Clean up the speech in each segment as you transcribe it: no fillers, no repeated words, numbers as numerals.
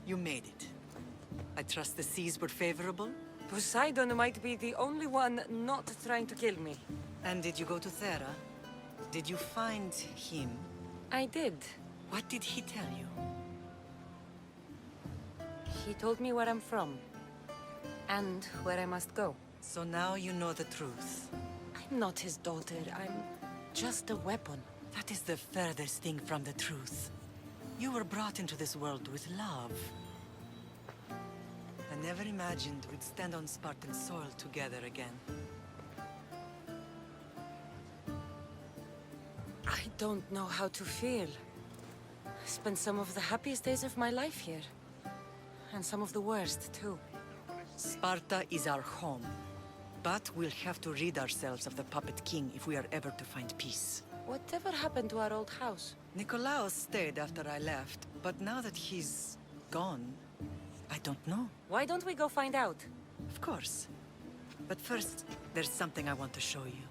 You made it. I trust the seas were favorable? Poseidon might be the only one not trying to kill me. And did you go to Thera? Did you find him? I did. What did he tell you? He told me where I'm from. And where I must go. So now you know the truth. I'm not his daughter. I'm just a weapon. That is the furthest thing from the truth. You were brought into this world with love. I never imagined we'd stand on Spartan soil together again. I don't know how to feel. I spent some of the happiest days of my life here. And some of the worst, too. Sparta is our home. But we'll have to rid ourselves of the Puppet King if we are ever to find peace. Whatever happened to our old house? Nikolaos stayed after I left, but now that he's gone, I don't know. Why don't we go find out? Of course. But first, there's something I want to show you.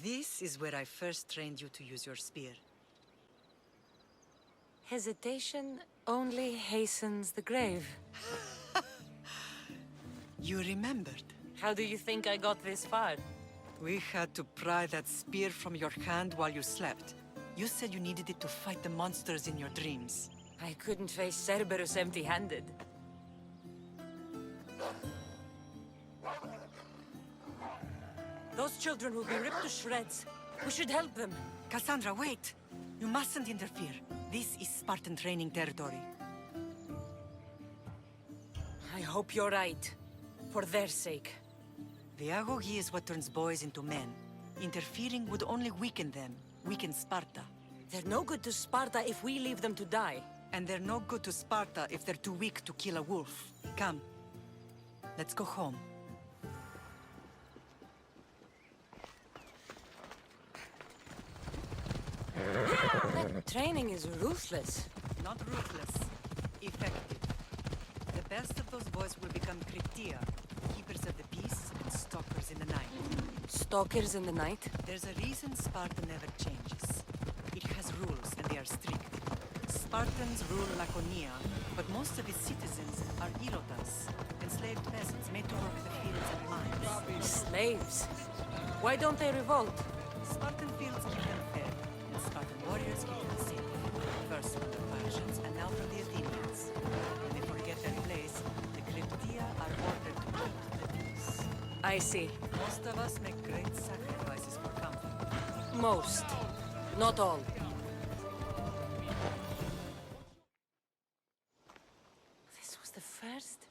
This is where I first trained you to use your spear. Hesitation only hastens the grave. You remembered. How do you think I got this far? We had to pry that spear from your hand while you slept. You said you needed it to fight the monsters in your dreams. I couldn't face Cerberus empty-handed. Those children will be ripped to shreds. We should help them. Kassandra, wait! You mustn't interfere. This is Spartan training territory. I hope you're right. For their sake. The agogi is what turns boys into men. Interfering would only weaken them, weaken Sparta. They're no good to Sparta if we leave them to die. And they're no good to Sparta if they're too weak to kill a wolf. Come. Let's go home. That training is ruthless. Not ruthless. Effective. The best of those boys will become Kryptia, keepers of the peace and stalkers in the night. Stalkers in the night? There's a reason Sparta never changes. It has rules, and they are strict. Spartans rule Laconia, but most of its citizens are Irotas, enslaved peasants made to work the fields and mines. Slaves? Why don't they revolt? Spartan fields keep them fed, and Spartan warriors keep them safe. First from the Persians, and now from the Athenians. When they forget their place, the Kryptia are ordered to keep the peace. I see. Most of us make great sacrifices for comfort. Most. Not all. This was the first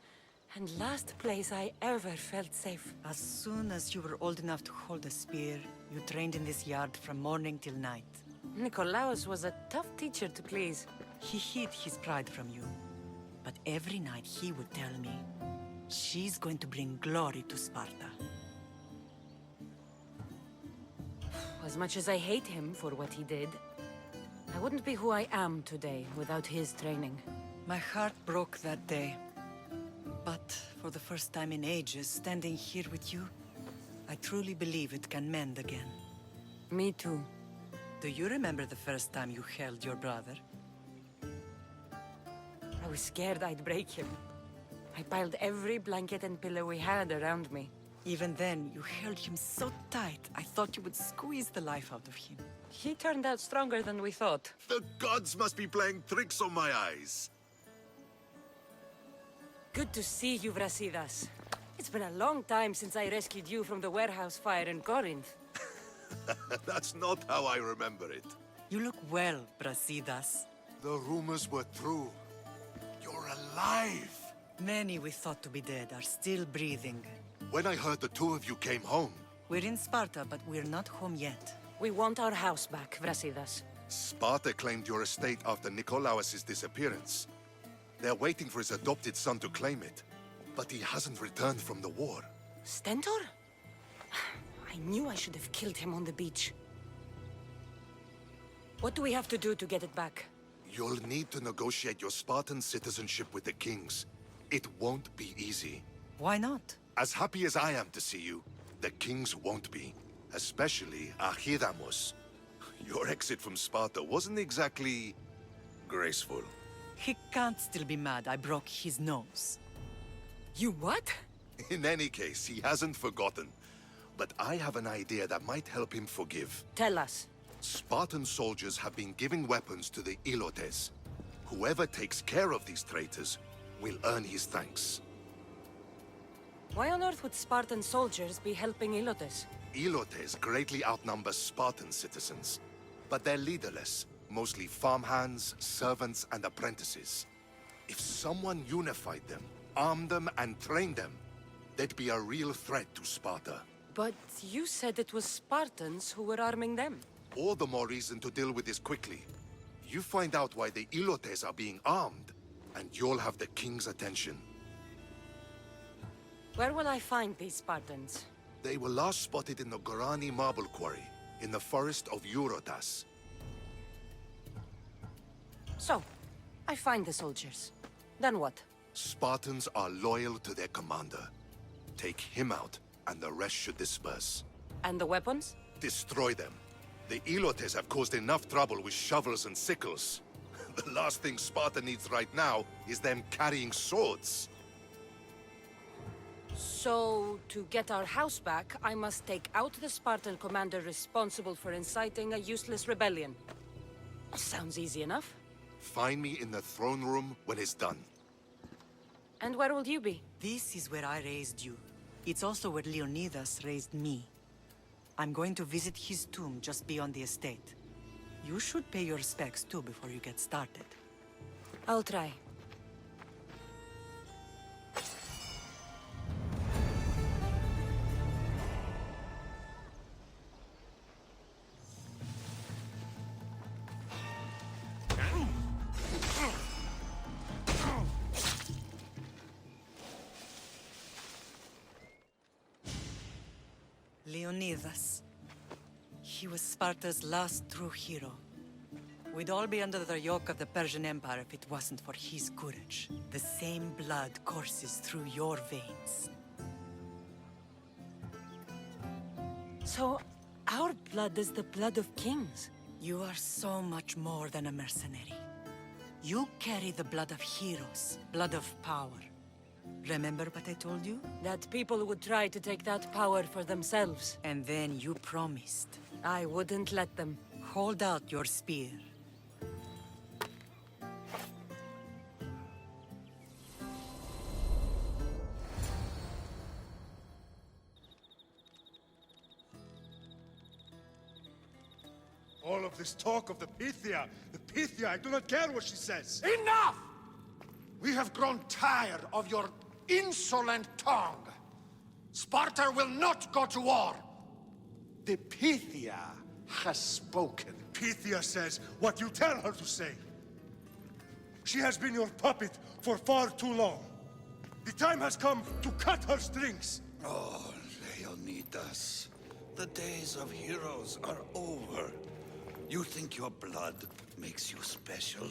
and last place I ever felt safe. As soon as you were old enough to hold a spear, you trained in this yard from morning till night. Nikolaos was a tough teacher to please. He hid his pride from you. But every night he would tell me, she's going to bring glory to Sparta. As much as I hate him for what he did, I wouldn't be who I am today without his training. My heart broke that day. But for the first time in ages, standing here with you, I truly believe it can mend again. Me too. Do you remember the first time you held your brother? I was scared I'd break him. I piled every blanket and pillow we had around me. Even then, you held him so tight, I thought you would squeeze the life out of him. He turned out stronger than we thought. The gods must be playing tricks on my eyes. Good to see you, Brasidas. It's been a long time since I rescued you from the warehouse fire in Corinth. That's not how I remember it. You look well, Brasidas. The rumors were true. You're alive! Many we thought to be dead are still breathing. When I heard the two of you came home, We're in Sparta, but we're not home yet. We want our house back, Brasidas. Sparta claimed your estate after Nikolaos' disappearance. They're waiting for his adopted son to claim it. But he hasn't returned from the war. Stentor? I knew I should have killed him on the beach. What do we have to do to get it back? You'll need to negotiate your Spartan citizenship with the kings. It won't be easy. Why not? As happy as I am to see you, the kings won't be. Especially Archidamos. Your exit from Sparta wasn't exactly graceful. He can't still be mad I broke his nose. You what? In any case, he hasn't forgotten. But I have an idea that might help him forgive. Tell us. Spartan soldiers have been giving weapons to the Ilotes. Whoever takes care of these traitors will earn his thanks. Why on earth would Spartan soldiers be helping Ilotes? Ilotes greatly outnumber Spartan citizens, but they're leaderless, mostly farmhands, servants, and apprentices. If someone unified them, armed them, and trained them, they'd be a real threat to Sparta. But you said it was Spartans who were arming them. All the more reason to deal with this quickly. You find out why the Ilotes are being armed, and you'll have the king's attention. Where will I find these Spartans? They were last spotted in the Gorani marble quarry, in the forest of Eurotas. So, I find the soldiers. Then what? Spartans are loyal to their commander. Take him out, and the rest should disperse. And the weapons? Destroy them. The Ilotes have caused enough trouble with shovels and sickles. The last thing Sparta needs right now is them carrying swords. So, to get our house back, I must take out the Spartan commander responsible for inciting a useless rebellion. Sounds easy enough. Find me in the throne room when it's done. And where will you be? This is where I raised you. It's also where Leonidas raised me. I'm going to visit his tomb just beyond the estate. You should pay your respects too before you get started. I'll try. Leonidas. He was Sparta's last true hero. We'd all be under the yoke of the Persian Empire if it wasn't for his courage. The same blood courses through your veins. So, our blood is the blood of kings. You are so much more than a mercenary. You carry the blood of heroes, blood of power. Remember what I told you? That people would try to take that power for themselves. And then you promised. I wouldn't let them. Hold out your spear. All of this talk of the Pythia, I do not care what she says. Enough! We have grown tired of your insolent tongue. Sparta will not go to war. The Pythia has spoken. Pythia says what you tell her to say. She has been your puppet for far too long. The time has come to cut her strings. Oh, Leonidas, the days of heroes are over. You think your blood makes you special?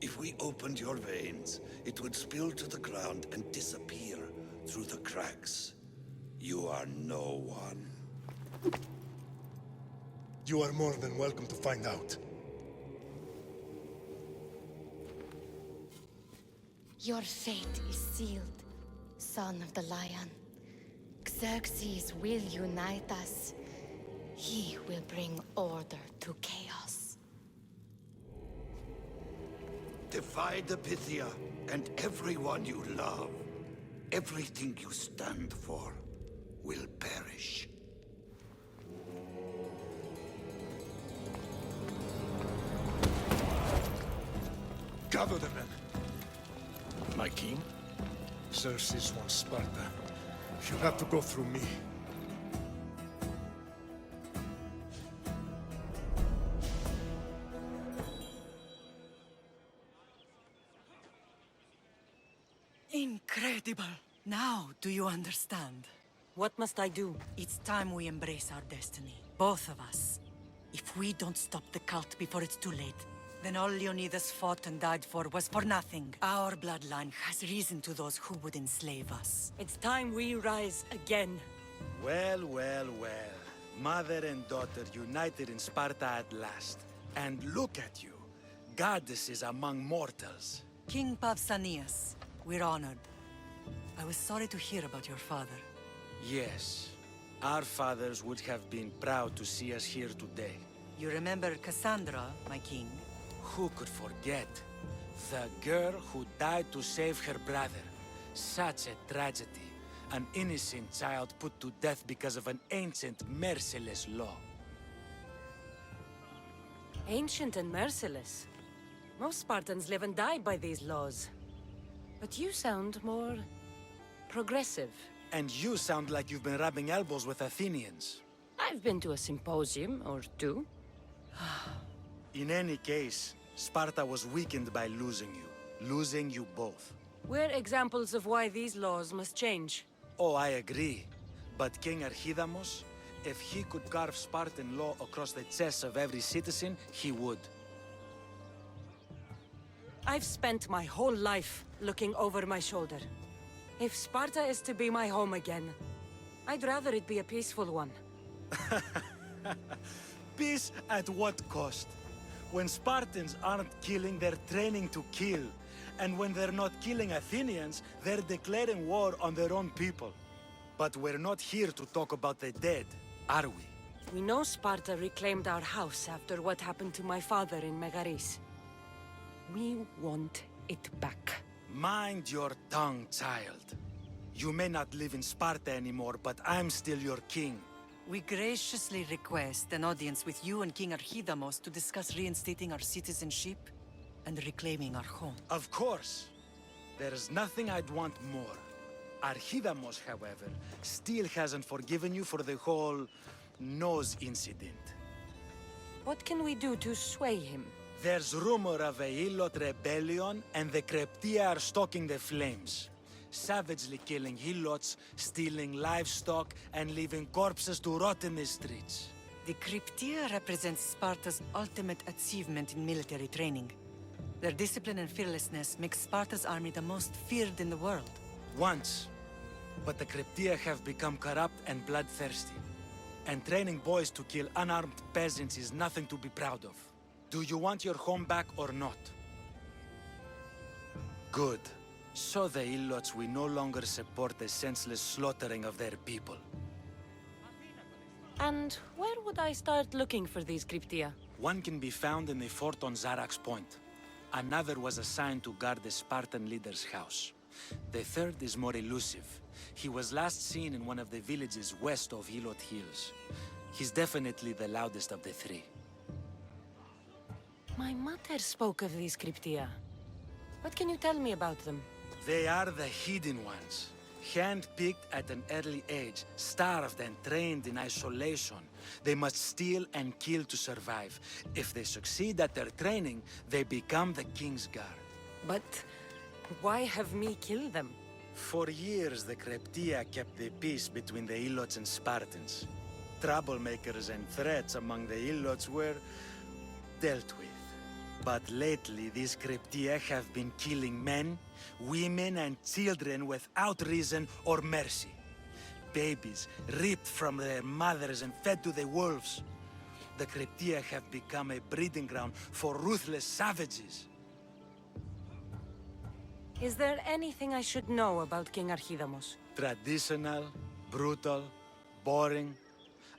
If we opened your veins, it would spill to the ground and disappear through the cracks. You are no one. You are more than welcome to find out. Your fate is sealed, son of the lion. Xerxes will unite us. He will bring order to chaos. Defy the Pythia and everyone you love. Everything you stand for will perish. Gather the men. My king? Xerxes wants Sparta. She'll have to go through me. Incredible! Now, do you understand? What must I do? It's time we embrace our destiny. Both of us. If we don't stop the cult before it's too late, Then all Leonidas fought and died for was for nothing. Our bloodline has reason to those who would enslave us. It's time we rise again. Well, well, well. Mother and daughter united in Sparta at last. And look at you. Goddesses among mortals. King Pausanias, we're honored. I was sorry to hear about your father. Yes. Our fathers would have been proud to see us here today. You remember Kassandra, my king? Who could forget? The girl who died to save her brother. Such a tragedy. An innocent child put to death because of an ancient, merciless law. Ancient and merciless. Most Spartans live and die by these laws. But you sound more... progressive. And you sound like you've been rubbing elbows with Athenians. I've been to a symposium or two. In any case, Sparta was weakened by losing you. Losing you both. We're examples of why these laws must change. Oh, I agree. But King Archidamos, if he could carve Spartan law across the chests of every citizen, he would. I've spent my whole life looking over my shoulder. If Sparta is to be my home again, I'd rather it be a peaceful one. Peace at what cost? When Spartans aren't killing, they're training to kill. And when they're not killing Athenians, they're declaring war on their own people. But we're not here to talk about the dead, are we? We know Sparta reclaimed our house after what happened to my father in Megaris. We want it back. Mind your tongue, child. You may not live in Sparta anymore, but I'm still your king. We graciously request an audience with you and King Archidamos to discuss reinstating our citizenship and reclaiming our home. Of course. There's nothing I'd want more. Archidamos, however, still hasn't forgiven you for the whole nose incident. What can we do to sway him? There's rumor of a Helot rebellion, and the Kryptia are stoking the flames. Savagely killing Helots, stealing livestock, and leaving corpses to rot in the streets. The Kryptia represents Sparta's ultimate achievement in military training. Their discipline and fearlessness makes Sparta's army the most feared in the world. Once. But the Kryptia have become corrupt and bloodthirsty. And training boys to kill unarmed peasants is nothing to be proud of. Do you want your home back or not? Good. So the Ilots will no longer support the senseless slaughtering of their people. And where would I start looking for these Kryptia? One can be found in the fort on Zarax Point. Another was assigned to guard the Spartan leader's house. The third is more elusive. He was last seen in one of the villages west of Helot Hills. He's definitely the loudest of the three. My mother spoke of these Kryptia. What can you tell me about them? They are the hidden ones. Hand-picked at an early age, starved and trained in isolation. They must steal and kill to survive. If they succeed at their training, they become the King's Guard. But why have me kill them? For years, the Kryptia kept the peace between the Ilots and Spartans. Troublemakers and threats among the Ilots were dealt with. But lately, these Kryptia have been killing men, women, and children without reason or mercy. Babies ripped from their mothers and fed to the wolves. The Kryptia have become a breeding ground for ruthless savages. Is there anything I should know about King Archidamos? Traditional, brutal, boring.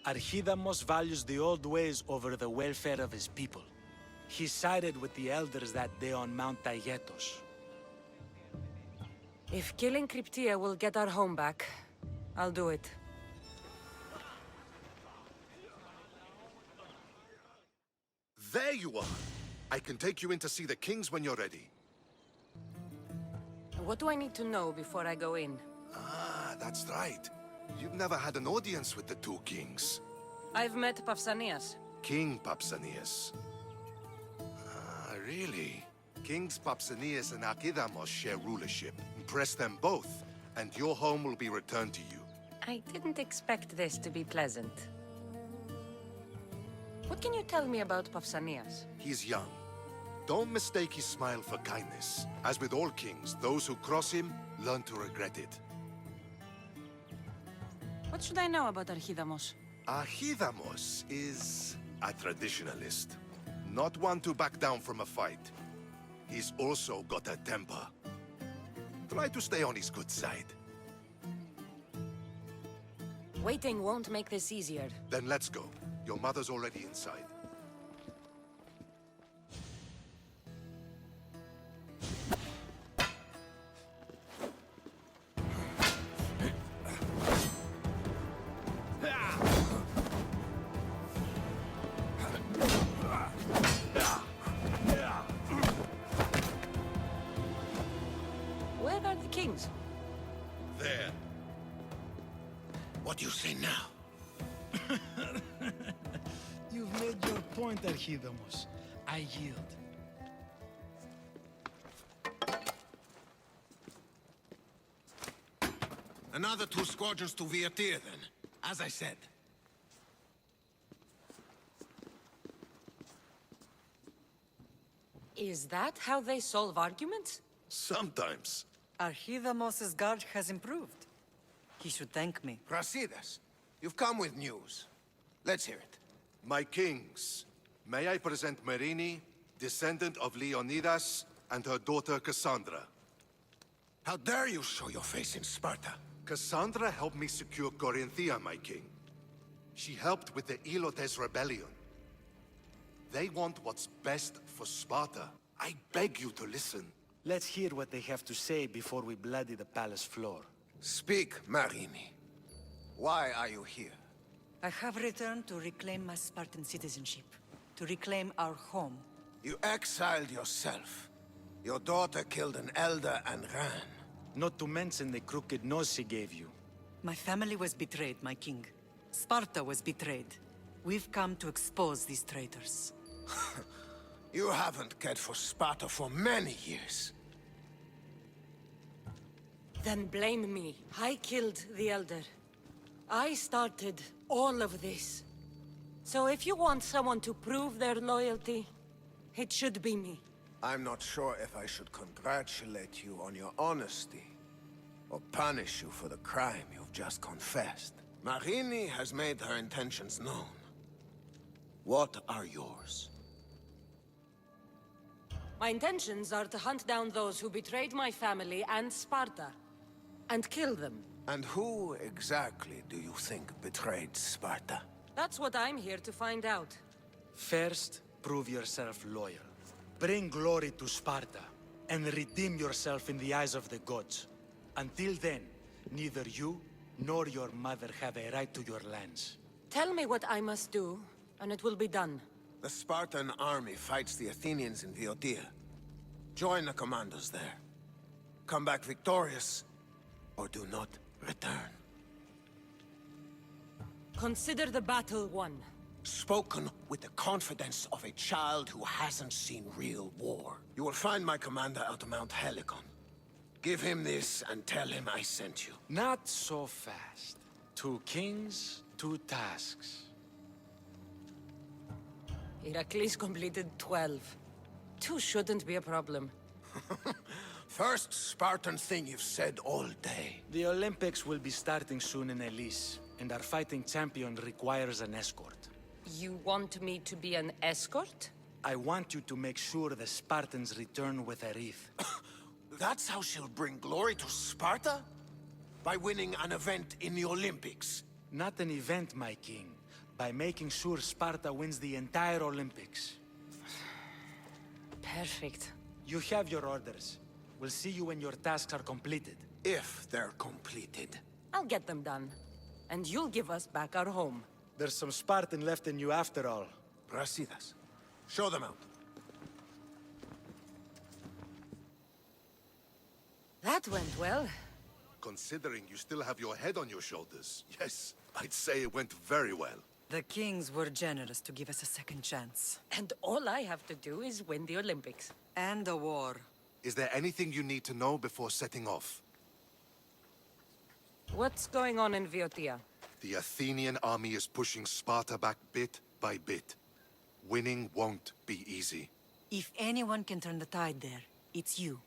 Archidamos values the old ways over the welfare of his people. He sided with the elders that day on Mount Taygetos. If killing Kryptia will get our home back, I'll do it. There you are! I can take you in to see the kings when you're ready. What do I need to know before I go in? Ah, that's right. You've never had an audience with the two kings. I've met Pausanias. King Pausanias. Ah, really? Kings Pausanias and Archidamos share rulership. Impress them both, and your home will be returned to you. I didn't expect this to be pleasant. What can you tell me about Pausanias? He's young, Don't mistake his smile for kindness. As with all kings, those who cross him learn to regret it. What should I know about Archidamos? Ahidamos is a traditionalist. Not one to back down from a fight. He's also got a temper. Try to stay on his good side. Waiting won't make this easier. Then let's go. Your mother's already inside. Where are the kings? There. What do you say now? You've made your point, Archidamos. I yield. Another 2 squadrons to Viatir, then. As I said. Is that how they solve arguments? Sometimes. Archidamos's guard has improved. He should thank me. Brasidas, you've come with news. Let's hear it. My kings, may I present Merini, descendant of Leonidas, and her daughter Kassandra. How dare you show your face in Sparta? Kassandra helped me secure Corinthia, my king. She helped with the Ilotes rebellion. They want what's best for Sparta. I beg you to listen. Let's hear what they have to say before we bloody the palace floor. Speak, Marini. Why are you here? I have returned to reclaim my Spartan citizenship, to reclaim our home. You exiled yourself. Your daughter killed an elder and ran. Not to mention the crooked nose she gave you. My family was betrayed, my king. Sparta was betrayed. We've come to expose these traitors. You haven't cared for Sparta for many years. Then blame me. I killed the Elder. I started all of this. So if you want someone to prove their loyalty, it should be me. I'm not sure if I should congratulate you on your honesty, or punish you for the crime you've just confessed. Marini has made her intentions known. What are yours? My intentions are to hunt down those who betrayed my family and Sparta, and kill them. And who exactly do you think betrayed Sparta? That's what I'm here to find out. First, prove yourself loyal. Bring glory to Sparta, and redeem yourself in the eyes of the gods. Until then, neither you nor your mother have a right to your lands. Tell me what I must do, and it will be done. The Spartan army fights the Athenians in Boeotia. Join the commandos there. Come back victorious, or do not return. Consider the battle won. Spoken with the confidence of a child who hasn't seen real war. You will find my commander at Mount Helicon. Give him this and tell him I sent you. Not so fast. 2 kings, 2 tasks. Heracles completed 12. 2 shouldn't be a problem. First Spartan thing you've said all day. The Olympics will be starting soon in Elise, and our fighting champion requires an escort. You want me to be an escort? I want you to make sure the Spartans return with a wreath. That's how she'll bring glory to Sparta? By winning an event in the Olympics? Not an event, my king. By making sure Sparta wins the entire Olympics. Perfect. You have your orders. We'll see you when your tasks are completed. If they're completed. I'll get them done. And you'll give us back our home. There's some Spartan left in you after all. Brasidas, show them out. That went well. Considering you still have your head on your shoulders, yes, I'd say it went very well. The kings were generous to give us a second chance. And all I have to do is win the Olympics. And a war. Is there anything you need to know before setting off? What's going on in Boeotia? The Athenian army is pushing Sparta back bit by bit. Winning won't be easy. If anyone can turn the tide there, it's you.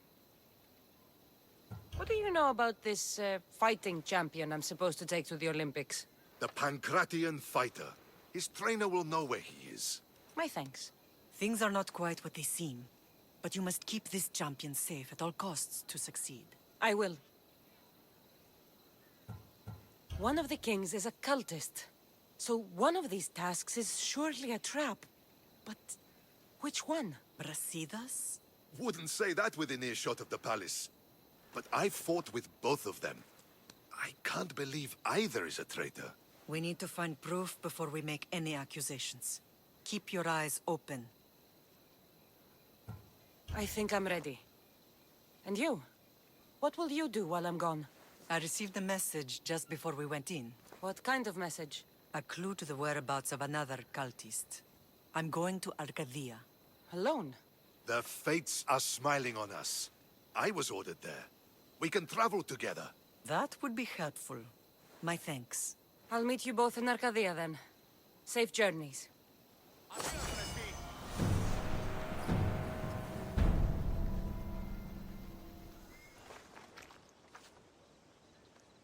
What do you know about this fighting champion I'm supposed to take to the Olympics? The Pancratian fighter. His trainer will know where he is. My thanks. Things are not quite what they seem, but you must keep this champion safe at all costs to succeed. I will. One of the kings is a cultist, so one of these tasks is surely a trap. But which one? Brasidas? Wouldn't say that within earshot of the palace. But I fought with both of them. I can't believe either is a traitor. We need to find proof before we make any accusations. Keep your eyes open. I think I'm ready. And you? What will you do while I'm gone? I received a message just before we went in. What kind of message? A clue to the whereabouts of another cultist. I'm going to Arcadia. Alone? The fates are smiling on us. I was ordered there. We can travel together. That would be helpful. My thanks. I'll meet you both in Arcadia then. Safe journeys.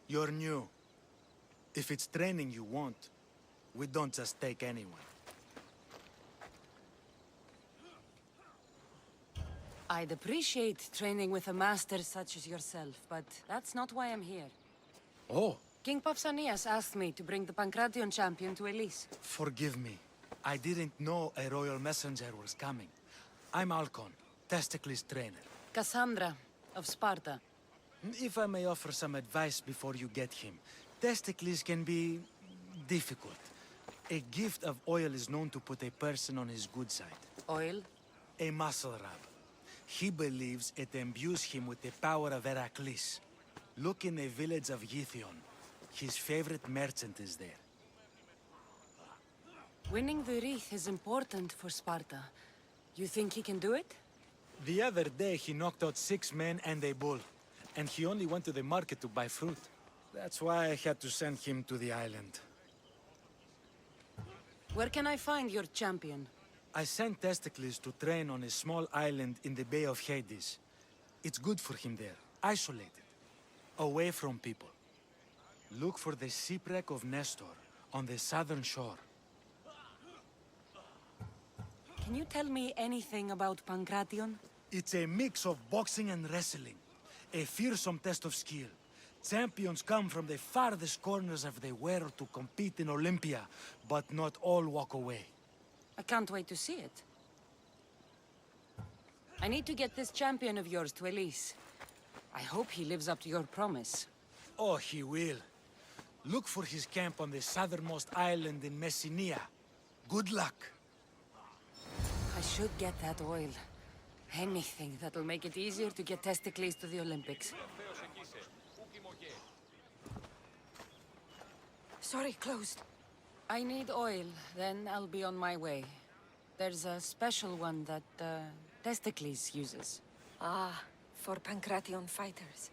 You're new. If it's training you want, we don't just take anyone. I'd appreciate training with a master such as yourself, but that's not why I'm here. Oh, King Pausanias asked me to bring the Pancration champion to Elise. forgive me. I didn't know a royal messenger was coming. I'm Alcon, Testicles trainer. Kassandra, of Sparta. If I may offer some advice before you get him, Testicles can be difficult. A gift of oil is known to put a person on his good side. Oil? A muscle rub. He believes it imbues him with the power of Heracles. Look in the village of Yithion. His favorite merchant is there. Winning the wreath is important for Sparta. You think he can do it? The other day he knocked out 6 men and a bull. And he only went to the market to buy fruit. That's why I had to send him to the island. Where can I find your champion? I sent Testicles to train on a small island in the Bay of Hades. It's good for him there, isolated, away from people. Look for the shipwreck of Nestor on the southern shore. Can you tell me anything about Pancration? It's a mix of boxing and wrestling. A fearsome test of skill. Champions come from the farthest corners of the world to compete in Olympia, but not all walk away. I can't wait to see it. I need to get this champion of yours to Elise. I hope he lives up to your promise. Oh, he will. Look for his camp on the southernmost island in Messenia. Good luck. I should get that oil. Anything that'll make it easier to get Testicles to the Olympics. Sorry, closed. I need oil, then I'll be on my way. There's a special one that, Testicles uses. Ah, for Pancration fighters.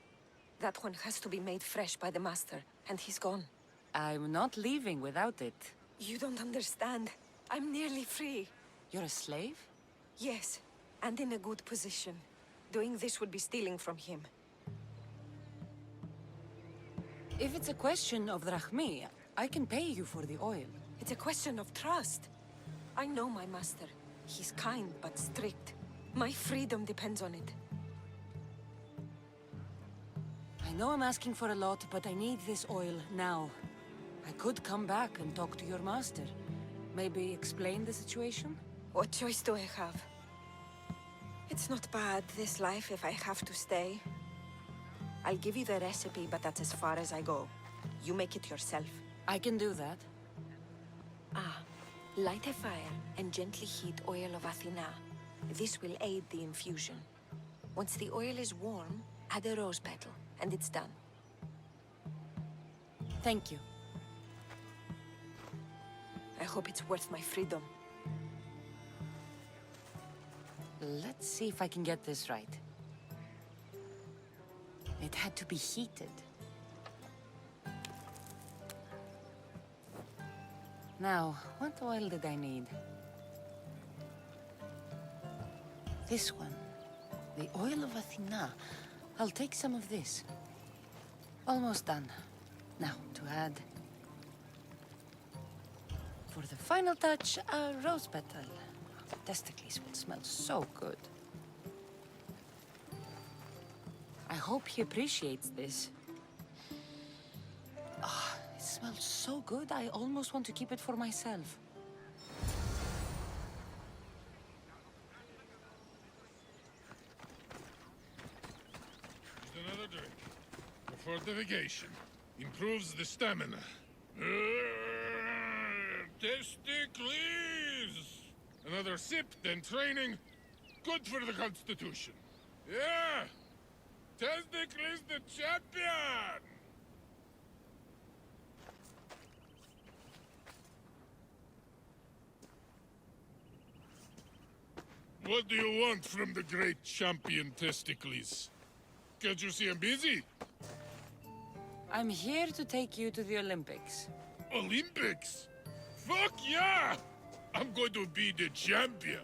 That one has to be made fresh by the master, and he's gone. I'm not leaving without it. You don't understand. I'm nearly free. You're a slave? Yes, and in a good position. Doing this would be stealing from him. If it's a question of drachmi, I can pay you for the oil. It's a question of trust. I know my master. He's kind but strict. My freedom depends on it. I know I'm asking for a lot, but I need this oil now. I could come back and talk to your master. Maybe explain the situation? What choice do I have? It's not bad, this life, if I have to stay. I'll give you the recipe, but that's as far as I go. You make it yourself. I can do that. Ah, light a fire and gently heat oil of Athena. This will aid the infusion. Once the oil is warm, add a rose petal, and it's done. Thank you. I hope it's worth my freedom. Let's see if I can get this right. It had to be heated. Now, what oil did I need? This one. The oil of Athena. I'll take some of this. Almost done. Now, to add... For the final touch, a rose petal. The testicles will smell so good. I hope he appreciates this. Ah, it smells so good, I almost want to keep it for myself. Just another drink. For fortification. Improves the stamina. Testicles! Another sip, then training. Good for the constitution. Yeah! Testicles the champion! What do you want from the great champion Testicles? Can't you see I'm busy? I'm here to take you to the Olympics. Olympics? Fuck yeah! I'm going to be the champion.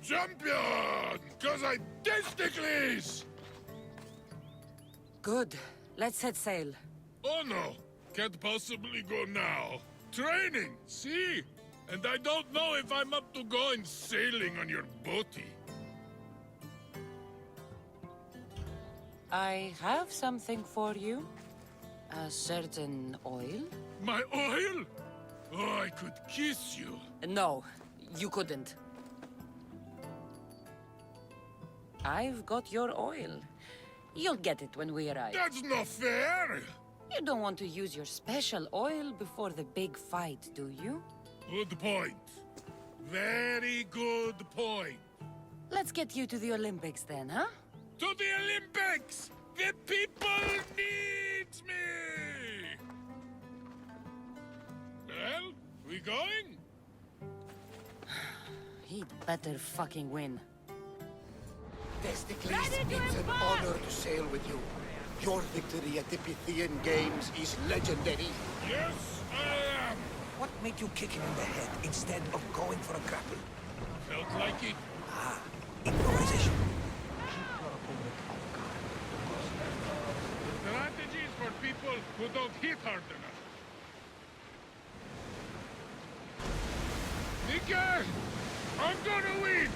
Champion! Cause I testicles! Good. Let's set sail. Oh no, can't possibly go now. Training, see? And I don't know if I'm up to going sailing on your boaty. I have something for you. A certain oil? My oil? Oh, I could kiss you. No, you couldn't. I've got your oil. You'll get it when we arrive. That's not fair! You don't want to use your special oil before the big fight, do you? Good point. Very good point. Let's get you to the Olympics then, huh? To the Olympics! The people need me! Well, we going? He'd better fucking win. Testicles, it's an honor to sail with you. Your victory at the Pythian Games is legendary. Yes, I am. What made you kick him in the head instead of going for a grapple? Felt like it. Ah, improvisation. Strategies for people who don't hit hard enough. Nika! I'm gonna win!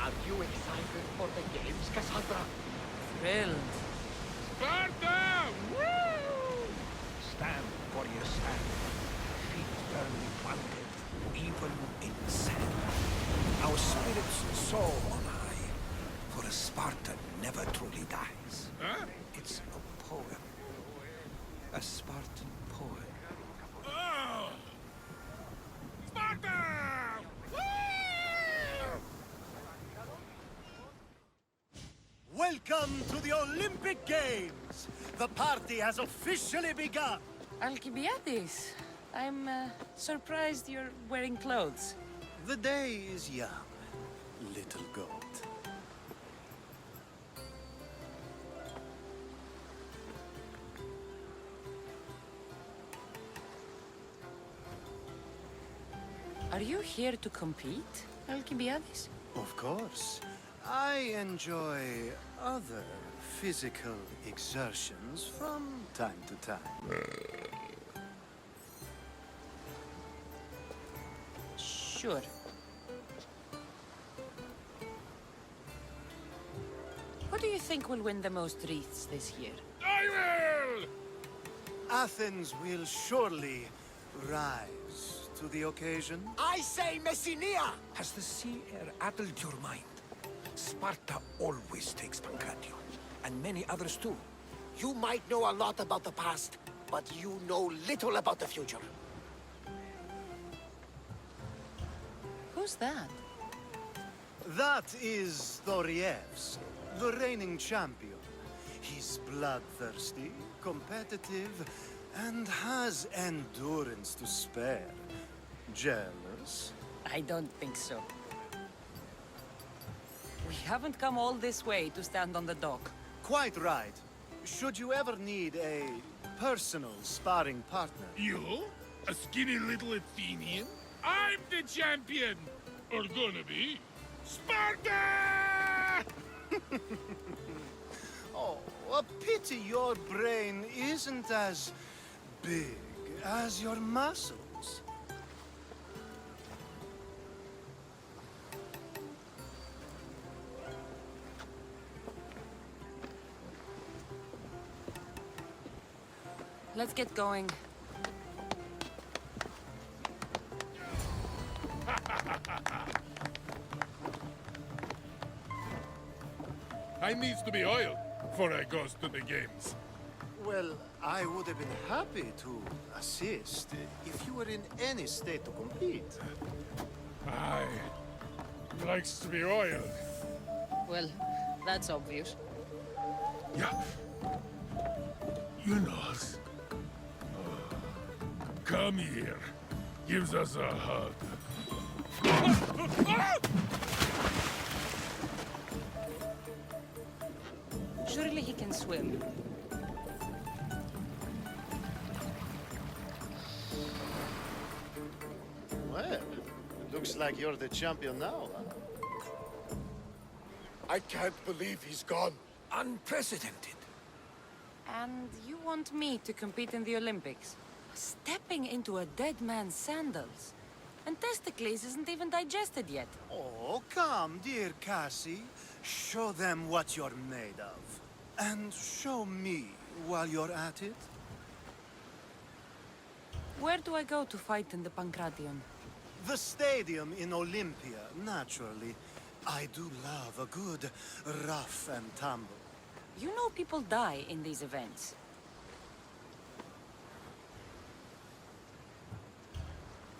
Are you excited for the games, Kassandra? Thrilled. Sparta! Woo! Stand for your stand. Feet firmly planted, even in sand. Our spirits soar on high, for a Spartan never truly dies. Huh? It's a poem. A Spartan poem. Oh! Sparta! Woo! Welcome to the Olympic Games! The party has officially begun! Alcibiades, I'm surprised you're wearing clothes. The day is young, little goat. Are you here to compete, Alcibiades? Of course. I enjoy other physical exertions from time to time. Sure. Who do you think will win the most wreaths this year? I will! Athens will surely rise to the occasion. I say Messinia! Has the sea air addled your mind? Sparta always takes Pancration, and many others too. You might know a lot about the past, but you know little about the future. Who's that? That is Thorievs, the reigning champion. He's bloodthirsty, competitive, and has endurance to spare. Jealous? I don't think so. We haven't come all this way to stand on the dock. Quite right. Should you ever need a personal sparring partner? You? A skinny little Athenian? I'm the champion! Or gonna be. Sparta! Oh, a pity your brain isn't as big as your muscles. Let's get going. I needs to be oiled before I goes to the games. Well, I would have been happy to assist if you were in any state to compete. Aye. Likes to be oiled. Well, that's obvious. Yeah. You know. Come here. Gives us a hug. Surely he can swim. Well, it looks like you're the champion now, huh? I can't believe he's gone. Unprecedented. And you want me to compete in the Olympics? Stepping into a dead man's sandals. And Testicles isn't even digested yet. Oh, come, dear Cassie. Show them what you're made of. And show me while you're at it. Where do I go to fight in the Pancration? The stadium in Olympia, naturally. I do love a good rough and tumble. You know people die in these events.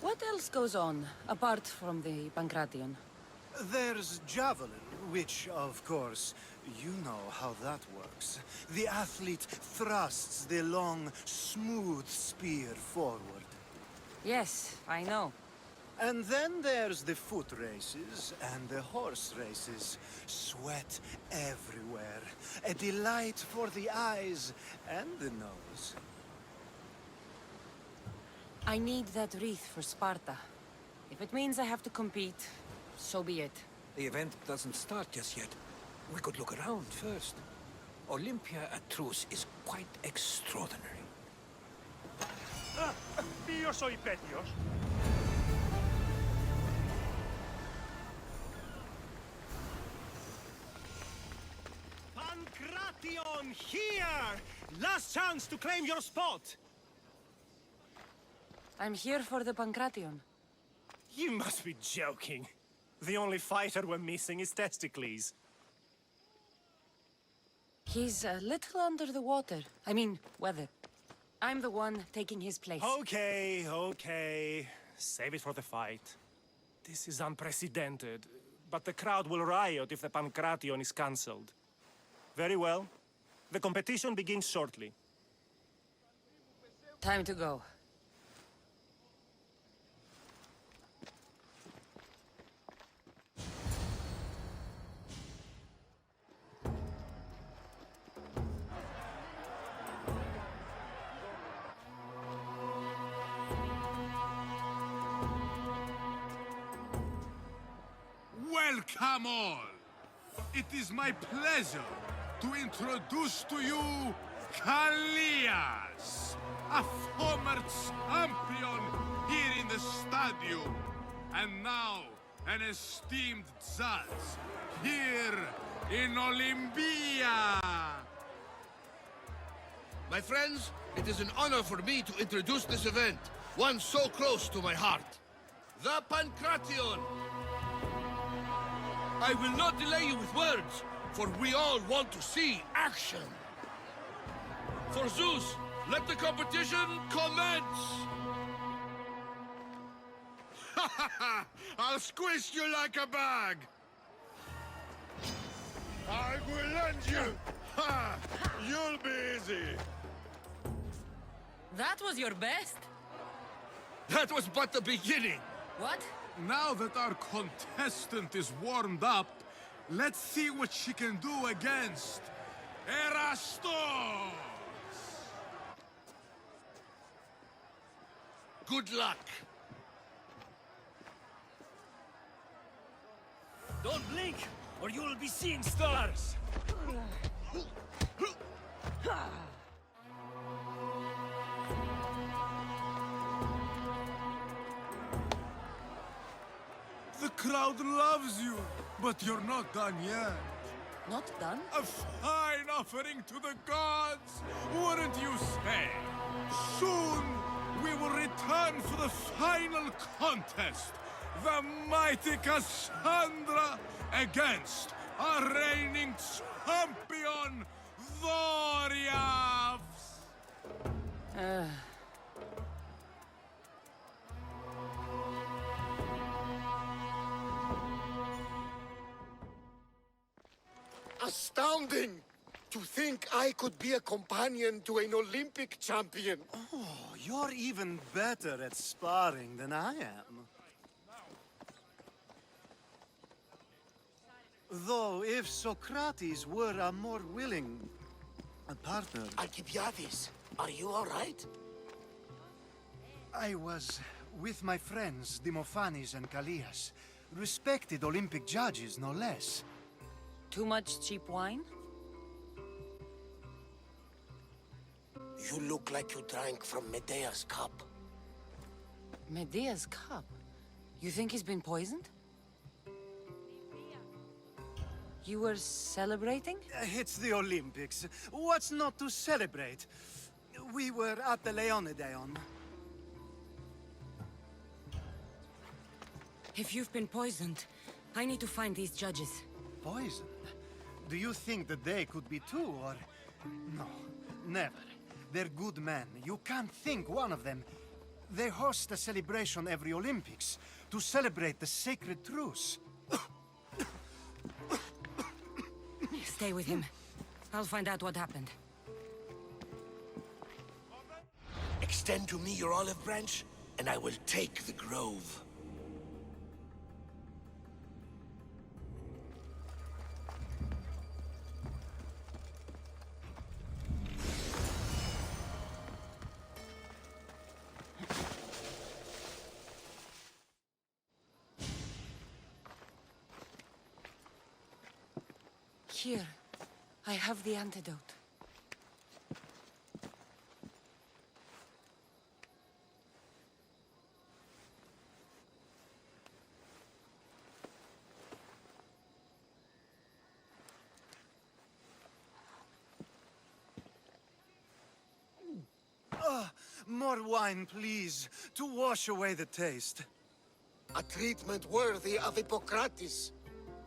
What else goes on, apart from the Pancration? There's javelin, which, of course, you know how that works. The athlete thrusts the long, smooth spear forward. Yes, I know. And then there's the foot races and the horse races. Sweat everywhere. A delight for the eyes and the nose. I need that wreath for Sparta. If it means I have to compete, so be it. The event doesn't start just yet. We could look around first. Olympia at truce is quite extraordinary. Bios o Υπέτειος. Pancration, here! Last chance to claim your spot! I'm here for the Pancration. You must be joking. The only fighter we're missing is Testicles. He's a little under the water. I mean, weather. I'm the one taking his place. Okay, okay. Save it for the fight. This is unprecedented, but the crowd will riot if the Pancration is cancelled. Very well. The competition begins shortly. Time to go. Welcome all! It is my pleasure to introduce to you Kallias, a former champion here in the stadium, and now an esteemed judge here in Olympia. My friends, it is an honor for me to introduce this event, one so close to my heart. The Pancration! I will not delay you with words, for we all want to see action. For Zeus, let the competition commence! I'll squish you like a bag! I will land you! Ha! You'll be easy! That was your best? That was but the beginning! What? Now that our contestant is warmed up, let's see what she can do against Erastos! good luck. Don't blink, or you will be seeing stars! The crowd loves you, but you're not done yet. Not done? A fine offering to the gods, wouldn't you say? Soon, we will return for the final contest. The mighty Kassandra against our reigning champion, Thoriavs! Astounding! To think I could be a companion to an Olympic champion. Oh, you're even better at sparring than I am. Though, if Socrates were a more willing partner... Alcibiades, are you all right? I was with my friends, Demophanes and Callias. Respected Olympic judges, no less. Too much cheap wine? You look like you drank from Medea's cup. Medea's cup? You think he's been poisoned? You were celebrating? It's the Olympics. What's not to celebrate? We were at the Leonideon. If you've been poisoned, I need to find these judges. Poisoned? Do you think that they could be too, or... No, never. They're good men. You can't think one of them. They host a celebration every Olympics to celebrate the sacred truce. Stay with him. I'll find out what happened. Extend to me your olive branch, and I will take the grove. Here, I have the antidote. More wine, please, to wash away the taste. A treatment worthy of Hippocrates.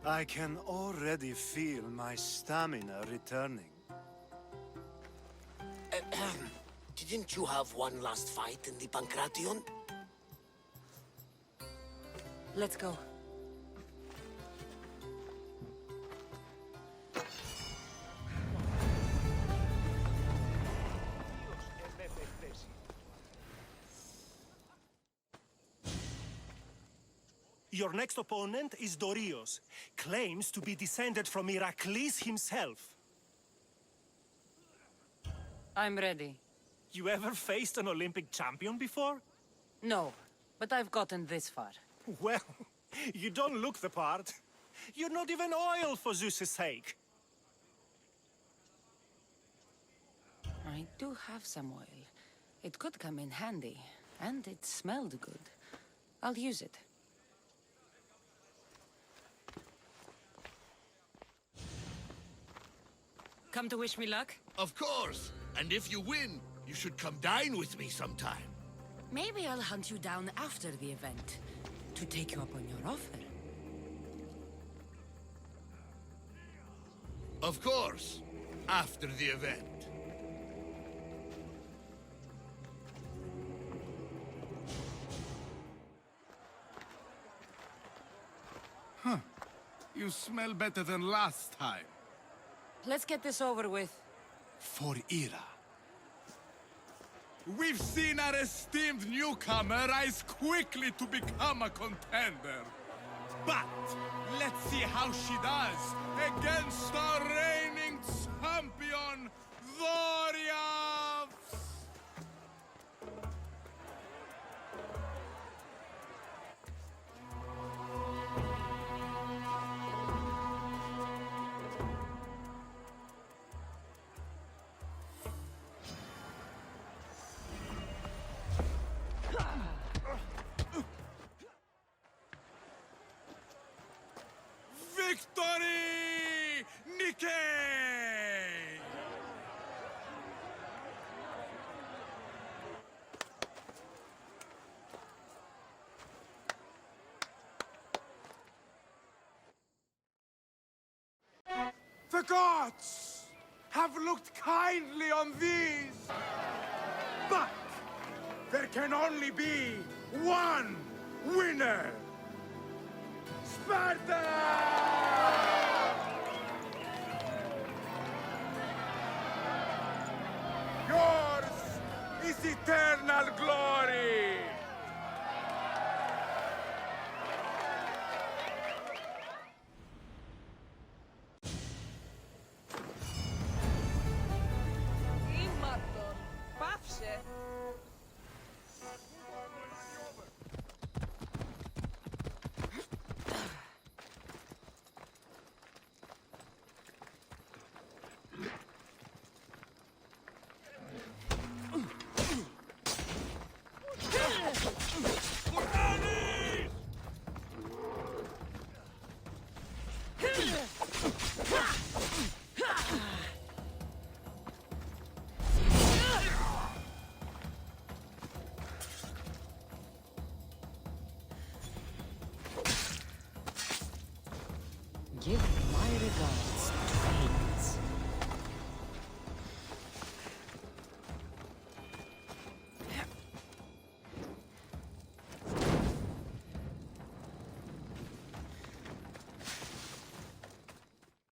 I can already feel my stamina returning. Didn't you have one last fight in the Pancration? Let's go. Your next opponent is Dorios. Claims to be descended from Heracles himself. I'm ready. You ever faced an Olympic champion before? No, but I've gotten this far. Well, you don't look the part. You're not even oil for Zeus's sake. I do have some oil. It could come in handy, and it smelled good. I'll use it. Come to wish me luck? Of course. And if you win, you should come dine with me sometime. Maybe I'll hunt you down after the event, to take you up on your offer. Of course. After the event. Huh. You smell better than last time. Let's get this over with. For Ira. We've seen our esteemed newcomer rise quickly to become a contender. But let's see how she does against our reigning champion, Thoriavs! Victory! Nikkei! The gods have looked kindly on these. But there can only be one winner. Sparta! Yours is eternal glory!